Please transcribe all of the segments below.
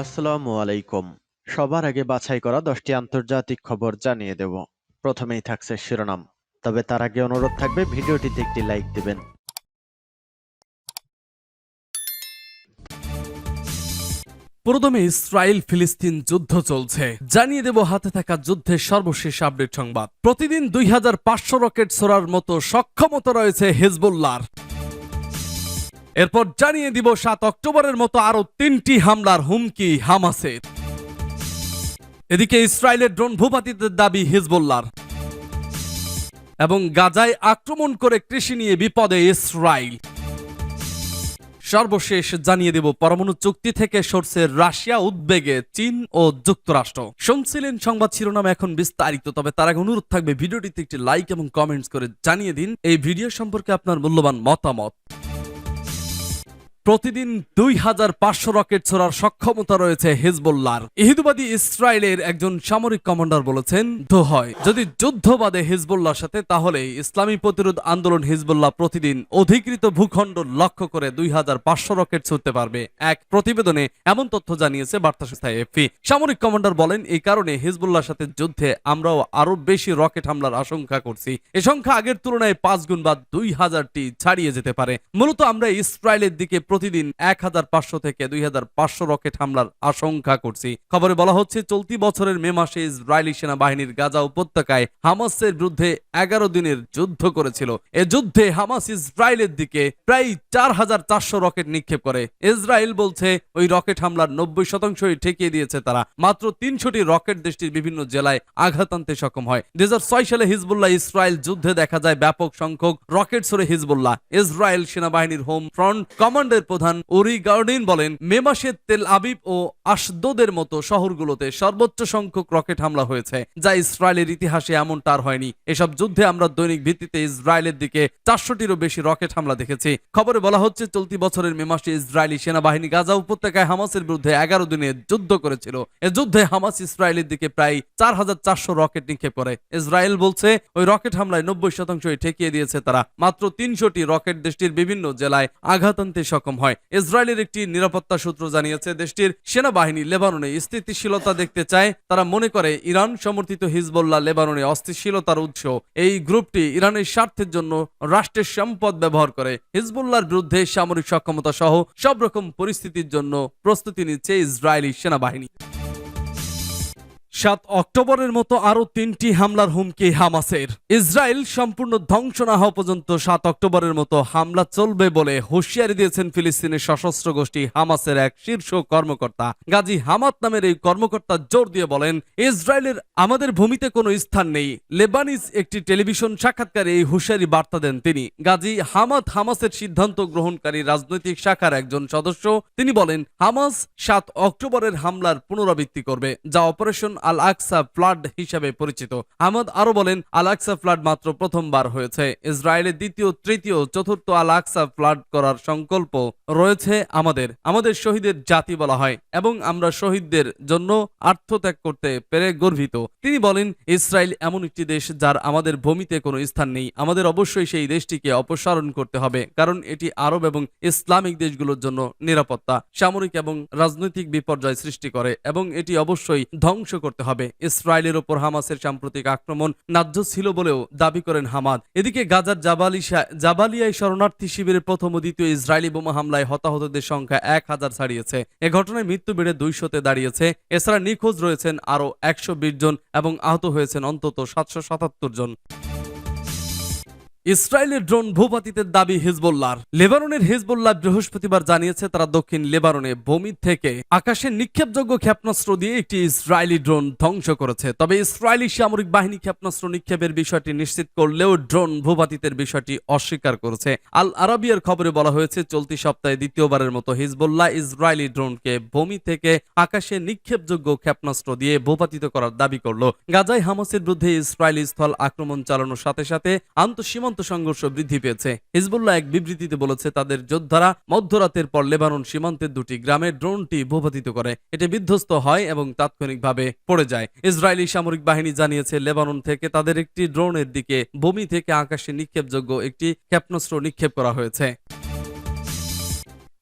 আসসালামু আলাইকুম। সবার আগে বাছাই করা 10টি আন্তর্জাতিক খবর জানিয়ে দেব। প্রথমেই থাকছে শিরোনাম। তবে তার আগে অনুরোধ থাকবে ভিডিওটিতে একটি লাইক দিবেন। প্রথমে ইসরায়েল ফিলিস্তিন যুদ্ধ চলছে, জানিয়ে দেব হাতে থাকা যুদ্ধের সর্বশেষ আপডেট সংবাদ। প্রতিদিন 2500 রকেট ছোড়ার মতো সক্ষমতা রয়েছে হিজবুল্লাহর। এরপর জানিয়ে দিব 7 অক্টোবরের মতো আরো 3টি হামলার হুমকি হামাসের। এদিকে ইসরায়েলের ড্রোন ভূপাতিতের দাবি হিজবুল্লাহর। এবং গাজায় আক্রমণ করে কৃষি নিয়ে বিপদে ইসরায়েল। সর্বশেষ জানিয়ে দেব পরমাণু চুক্তি থেকে সরছে রাশিয়া, উদ্বেগে চীন ও যুক্তরাষ্ট্র। শুনছিলেন সংবাদ শিরোনাম, এখন বিস্তারিত। তবে তার আগে অনুরোধ থাকবে ভিডিওটিতে একটি লাইক এবং কমেন্টস করে জানিয়ে দিন এই ভিডিও সম্পর্কে আপনার মূল্যবান মতামত। প্রতিদিন 2500 রকেট ছোড়ার সক্ষমতা রয়েছে হিজবুল্লাহর। ইহুদিবাদী ইসরায়েলের একজন সামরিক কমান্ডার বলেছেন, হয় যদি যুদ্ধ বাদে হিজবুল্লাহর সাথে, তাহলে ইসলামী প্রতিরোধ আন্দোলন হিজবুল্লাহ প্রতিদিন অধিকৃত ভূখণ্ড লক্ষ্য করে 2500 রকেট ছুড়তে পারবে। এক প্রতিবেদনে এমন তথ্য জানিয়েছে বার্তা সংস্থা এএফপি। সামরিক কমান্ডার বলেন, এই কারণে হিজবুল্লাহর সাথে যুদ্ধে আমরাও আরো বেশি রকেট হামলার আশঙ্কা করছি। এ সংখ্যা আগের তুলনায় 5 গুণ বা 2000টি ছাড়িয়ে যেতে পারে। মূলত আমরা ইসরায়েলের দিকে প্রতিদিন 1500 থেকে 2500 রকেট হামলার আশঙ্কা করছি। খবরে বলা হচ্ছে, চলতি বছরের মে মাসে ইসরায়েলি সেনাবাহিনীর গাজা উপত্যকায় হামাসের বিরুদ্ধে 11 দিনের যুদ্ধ করেছিল। এ যুদ্ধে হামাস ইসরায়েলের দিকে প্রায় 4400 রকেট নিক্ষেপ করে। ইসরায়েল বলছে ওই রকেট হামলার 90%ই ঠেকিয়ে দিয়েছে তারা। মাত্র 300টি রকেট দেশটির বিভিন্ন জেলায় আঘাত আনতে সক্ষম হয়। 2006 সালে হিজবুল্লাহ ইসরায়েল যুদ্ধে দেখা যায় ব্যাপক সংখ্যক রকেট ছড়ে হিজবুল্লাহ। ইসরায়েল সেনাবাহিনীর হোম ফ্রন্ট কমান্ডের প্রধান উরি গার্ডিন বলেন, মে মাসে তেল আবিব ও আশদোদের মতো শহরগুলোতে সর্বোচ্চ সংখ্যক রকেট হামলা হয়েছে, যা ইসরায়েলের ইতিহাসে এমনটা আর হয়নি। এসব যুদ্ধে আমরা দৈনিক ভিত্তিতে ইসরায়েলের দিকে 400টিরও বেশি রকেট হামলা দেখেছি। খবরে বলা হচ্ছে, চলতি বছরের মে মাসে ইসরায়েলি সেনাবাহিনী গাজা উপত্যকায় হামাসের বিরুদ্ধে 11 দিনে যুদ্ধ করেছিল। এ যুদ্ধে হামাস ইসরায়েলের দিকে প্রায় 4400 রকেট নিক্ষেপ করে। ইসরায়েল বলছে ওই রকেট হামলায় 90%ই ঠেকিয়ে দিয়েছে তারা। মাত্র 300টি রকেট দেশটির বিভিন্ন জেলায় আঘাত আনতে সক্ষম হয়। ইসরায়েলের একটি নিরাপত্তা সূত্র জানিয়েছে, দেশটির সেনাবাহিনী লেবাননে স্থিতিশীলতা দেখতে চায়। তারা মনে করে ইরান সমর্থিত হিজবুল্লাহ লেবাননে অস্থিতিশীলতার উৎস। এই গ্রুপটি ইরানের স্বার্থের জন্য রাষ্ট্রের সম্পদ ব্যবহার করে। হিজবুল্লাহর বিরুদ্ধে সামরিক সক্ষমতা সহ সব রকম পরিস্থিতির জন্য প্রস্তুতি নিচ্ছে ইসরায়েলি সেনাবাহিনী। 7 অক্টোবরের মতো আরো 3টি হামলার হুমকি হামাসের। ইসরায়েল সম্পূর্ণ ধ্বংস না হওয়া পর্যন্ত 7 অক্টোবরের মতো হামলা চলবে বলে হুঁশিয়ারি দিয়েছেন ফিলিস্তিনের সশস্ত্র গোষ্ঠী হামাসের এক শীর্ষ কর্মকর্তা। গাজী হামাদ নামের এই কর্মকর্তা জোর দিয়ে বলেন, ইসরায়েলের আমাদের ভূমিতে কোনো স্থান নেই। লেবানিজ একটি টেলিভিশন সাক্ষাৎকারে এই হুঁশিয়ারি বার্তা দেন তিনি। গাজী হামাদ হামাসের সিদ্ধান্ত গ্রহণকারী রাজনৈতিক শাখার একজন সদস্য। তিনি বলেন, হামাস 7 অক্টোবরের হামলার পুনরাবৃত্তি করবে, যা অপারেশন আল আকসা ফ্লাড হিসেবে পরিচিত। আহমদ আরো বলেন, আল আকসা ফ্লাড মাত্র প্রথমবার হয়েছে। ইসরায়েলের দ্বিতীয়, তৃতীয়, চতুর্থ আল আকসা ফ্লাড করার সংকল্প রয়েছে আমাদের শহীদের জাতি বলা হয় এবং আমরা শহীদদের জন্য আত্মত্যাগ করতে পেরে গর্বিত। তিনি বলেন, ইসরায়েল এমন একটি দেশ যার আমাদের ভূমিতে কোনো স্থান নেই। আমাদের অবশ্যই সেই দেশটিকে অপসারণ করতে হবে, কারণ এটি আরব এবং ইসলামিক দেশগুলোর জন্য নিরাপত্তা, সামরিক এবং রাজনৈতিক বিপর্যয় সৃষ্টি করে এবং এটি অবশ্যই ধ্বংস করতে হবে। ইসরায়েলের ওপর হামাসের সাম্প্রতিক আক্রমণ ন্যায্য ছিল বলেও দাবি করেন হামাদ। এদিকে গাজার জাবালিয়ায় শরণার্থী শিবিরের প্রথম ও দ্বিতীয় ইসরায়েলি বোমা হামলায় হতাহতদের সংখ্যা 1000 ছাড়িয়েছে। এ ঘটনায় মৃত্যু বেড়ে 200-তে দাঁড়িয়েছে। এছাড়া নিখোঁজ রয়েছেন আরো 120 জন এবং আহত হয়েছেন অন্তত 777 জন। ইসরায়েলের ড্রোন ভূপাতিতের দাবি হিজবুল্লাহর। লেবাননের হিজবুল্লাহ বৃহস্পতিবার জানিয়েছে, তারা দক্ষিণ লেবাননে ভূমি থেকে আকাশে নিক্ষেপযোগ্য ক্ষেপণাস্ত্র দিয়ে একটি ইসরায়েলি ড্রোন ধ্বংস করেছে। তবে ইসরায়েলি সামরিক বাহিনী ক্ষেপণাস্ত্র নিক্ষেপের বিষয়টি নিশ্চিত করলেও ড্রোন ভূপাতিতের বিষয়টি অস্বীকার করেছে। আল আরাবিয়ার খবরে বলা হয়েছে, চলতি সপ্তাহে দ্বিতীয়বারের মতো হিজবুল্লাহ ইসরায়েলি ড্রোনকে ভূমি থেকে আকাশে নিক্ষেপযোগ্য ক্ষেপণাস্ত্র দিয়ে ভূপাতিত করার দাবি করল। গাজায় হামাসের বিরুদ্ধে ইসরায়েলি স্থল আক্রমণ চালানোর সাথে সাথে আন্তঃসীমান্ত সংঘর্ষ বৃদ্ধি পেয়েছে। হিজবুল্লাহ এক বিবৃতিতে বলেছে, তাদের যোদ্ধারা মধ্যরাতের পর লেবানন সীমান্তের 2টি গ্রামে ড্রোনটি ভূপাতিত করে। এটি বিধ্বস্ত হয় এবং তাৎক্ষণিকভাবে পড়ে যায়। ইসরায়েলি সামরিক বাহিনী জানিয়েছে, লেবানন থেকে তাদের একটি ড্রোনের দিকে ভূমি থেকে আকাশে নিক্ষেপযোগ্য একটি ক্ষেপণাস্ত্র নিক্ষেপ করা হয়েছে।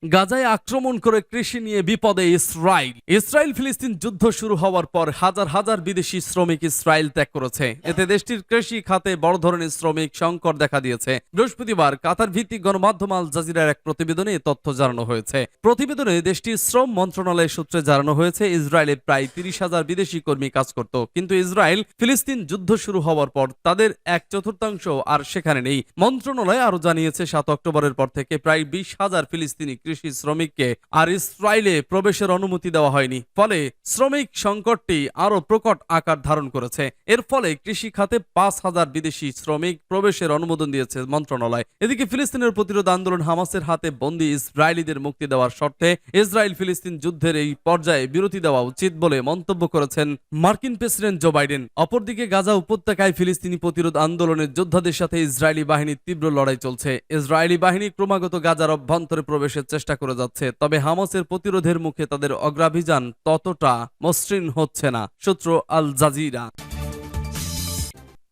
গাজায় আক্রমণ করে কৃষি নিয়ে বিপদে ইসরায়েল ফিলিস্তিন যুদ্ধ শুরু হওয়ার পর হাজার হাজার বিদেশি শ্রমিক ইসরায়েল ত্যাগ করেছে। এতে দেশটির কৃষি খাতে বড় ধরনের শ্রমিক সংকট দেখা দিয়েছে। বৃহস্পতিবার কাতার ভিত্তিক গণমাধ্যম আল জাজিরার এক প্রতিবেদনে এ তথ্য জানানো হয়েছে। প্রতিবেদনে দেশটির শ্রম মন্ত্রণালয়ের সূত্রে জানানো হয়েছে ইসরায়েলে প্রায় 30,000 বিদেশি কর্মী কাজ করত, কিন্তু ইসরায়েল ফিলিস্তিন যুদ্ধ শুরু হওয়ার পর তাদের 1/4 আর সেখানে নেই। মন্ত্রণালয় আরো জানিয়েছে 7 অক্টোবরের পর থেকে প্রায় 20,000 ফিলিস্তিনি কৃষি শ্রমিককে আর ইসরায়েলে প্রবেশের অনুমতি দেওয়া হয়নি। ফলে শ্রমিক সংকটটি আরো প্রকট আকার ধারণ করেছে। এর ফলে কৃষি খাতে 5,000 বিদেশি শ্রমিক প্রবেশের অনুমোদন দিয়েছে মন্ত্রণালয়। এদিকে ফিলিস্তিনের প্রতিরোধ আন্দোলন হামাসের হাতে বন্দী ইসরায়েলিদের মুক্তি দেওয়ার শর্তে ইসরায়েল ফিলিস্তিন যুদ্ধের এই পর্যায়ে বিরতি দেওয়া উচিত বলে মন্তব্য করেছেন মার্কিন প্রেসিডেন্ট জো বাইডেন। অপরদিকে গাজা উপত্যকায় ফিলিস্তিনি প্রতিরোধ আন্দোলনের যোদ্ধাদের সাথে ইসরায়েলি বাহিনীর তীব্র লড়াই চলছে। ইসরায়েলি বাহিনী ক্রমাগত গাজার অভ্যন্তরে প্রবেশের চেষ্টা করে যাচ্ছে, তবে হামাসের প্রতিরোধের মুখে তাদের অগ্রাভিযান ততটা মসৃণ হচ্ছে না। সূত্র আল জাজিরা।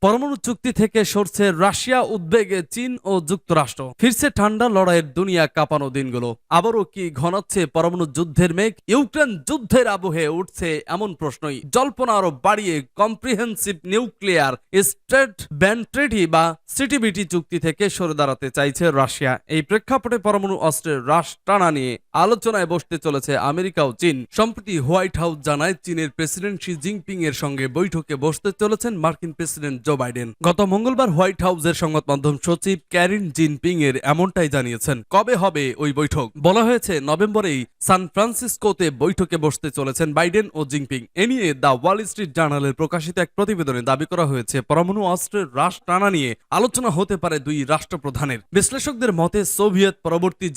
পরমাণু চুক্তি থেকে সরছে রাশিয়া, উদ্বেগে চীন ও যুক্তরাষ্ট্র। ফিরছে ঠান্ডা লড়াইয়ের দুনিয়া কাঁপানো দিনগুলো। আবারও কি ঘনাচ্ছে পরমাণু যুদ্ধের মেঘ? ইউক্রেন যুদ্ধের আবহে উঠছে এমন প্রশ্নই জল্পনা আরো বাড়িয়ে comprehensive nuclear state ban treaty বা সিটিবিটি চুক্তি থেকে সরে দাঁড়াতে চাইছে রাশিয়া। এই প্রেক্ষাপটে পরমাণু অস্ত্রের হ্রাস টানা নিয়ে আলোচনায় বসতে চলেছে আমেরিকা ও চীন। সম্প্রতি হোয়াইট হাউস জানায় চীনের প্রেসিডেন্ট শি জিনপিং এর সঙ্গে বৈঠকে বসতে চলেছেন মার্কিন প্রেসিডেন্ট জো বাইডেন। গত মঙ্গলবার হোয়াইট হাউসের সংবাদ মাধ্যম সচিব ক্যারিন জিনপিং এর এমনটাই জানিয়েছেন। কবে হবে ওই বৈঠক? বলা হয়েছে নভেম্বরেই সান ফ্রান্সিসকোতে বৈঠকে বসতে চলেছেন বাইডেন ও জিনপিং। এ নিয়ে দ্য ওয়াল স্ট্রিট জার্নালের প্রকাশিত এক প্রতিবেদনে দাবি করা হয়েছে পরমাণু অস্ত্রের হ্রাস টানা নিয়ে আলোচনা হতে পারে দুই রাষ্ট্রপ্রধানের। বিশ্লেষকদের মতে সোভিয়েত পরবর্তী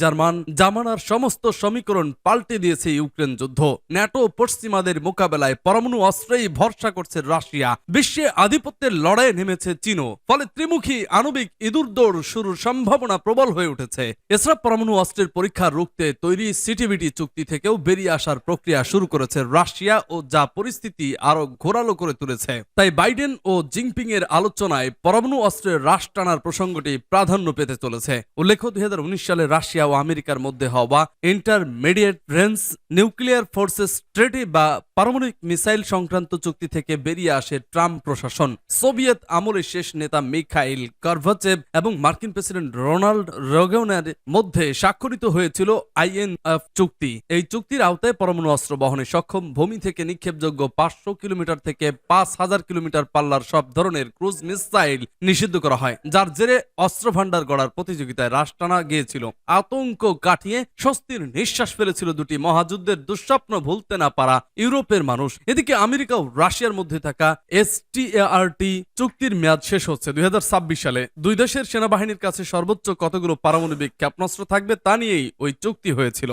জামানার সমস্ত সমীকরণ পাল্টে দিয়েছে ইউক্রেন যুদ্ধ। ন্যাটো পশ্চিমাদের মোকাবেলায় পরমাণু অস্ত্রেই ভরসা করছে রাশিয়া। বিশ্বে আধিপত্যের লড়াই নেমেছে চীনও। ফলে ত্রিমুখী আণবিক ইঁদুর দৌড় শুরুর সম্ভাবনা প্রবল হয়ে উঠেছে। এছাড়া পরমাণু অস্ত্রের পরীক্ষা রুখতে তৈরি সিটিবিটি চুক্তি থেকেও বেরিয়ে আসার প্রক্রিয়া শুরু করেছে রাশিয়া, ও যা পরিস্থিতি আরো ঘোরালো করে তুলেছে। তাই বাইডেন ও জিনপিং এর আলোচনায় পরমাণু অস্ত্রের হ্রাস টানার প্রসঙ্গটি প্রাধান্য পেতে চলেছে। উল্লেখ্য 2019 সালে রাশিয়া ও আমেরিকার মধ্যে হওয়া ইন্টারমিডিয়েট রেঞ্জ নিউক্লিয়ার ফোর্সেস ট্রিটি বা পারমাণবিক মিসাইল সংক্রান্ত চুক্তি থেকে বেরিয়ে আসে ট্রাম্প প্রশাসন। সোভিয়েত আমলের শেষ নেতা মিখাইল গর্বাচেভ এবং মার্কিন প্রেসিডেন্ট রোনাল্ড রেগানের মধ্যে স্বাক্ষরিত হয়েছিল আইএনএফ চুক্তি। এই চুক্তির আওতায় পরমাণু অস্ত্র বহনে সক্ষম, ভূমি থেকে নিক্ষেপযোগ্য 500 কিলোমিটার থেকে 5,000 কিলোমিটার পাল্লার সব ধরনের ক্রুজ মিসাইল নিষিদ্ধ করা হয়, যার জেরে অস্ত্র ভান্ডার গড়ার প্রতিযোগিতায় হ্রাস টানা গিয়েছিল। আতঙ্ক কাটিয়ে স্বস্তির নিঃশ্বাস ফেলেছিল দুটি মহাযুদ্ধের দুঃস্বপ্ন ভুলতে না পারা ইউরোপের মানুষ। এদিকে আমেরিকা ও রাশিয়ার মধ্যে থাকা এসটিআরটি চুক্তির মেয়াদ শেষ হচ্ছে 2026 সালে। দুই দেশের সেনাবাহিনীর কাছে সর্বোচ্চ কতগুলো পারমাণবিক ক্ষেপণাস্ত্র থাকবে তা নিয়েই ওই চুক্তি হয়েছিল।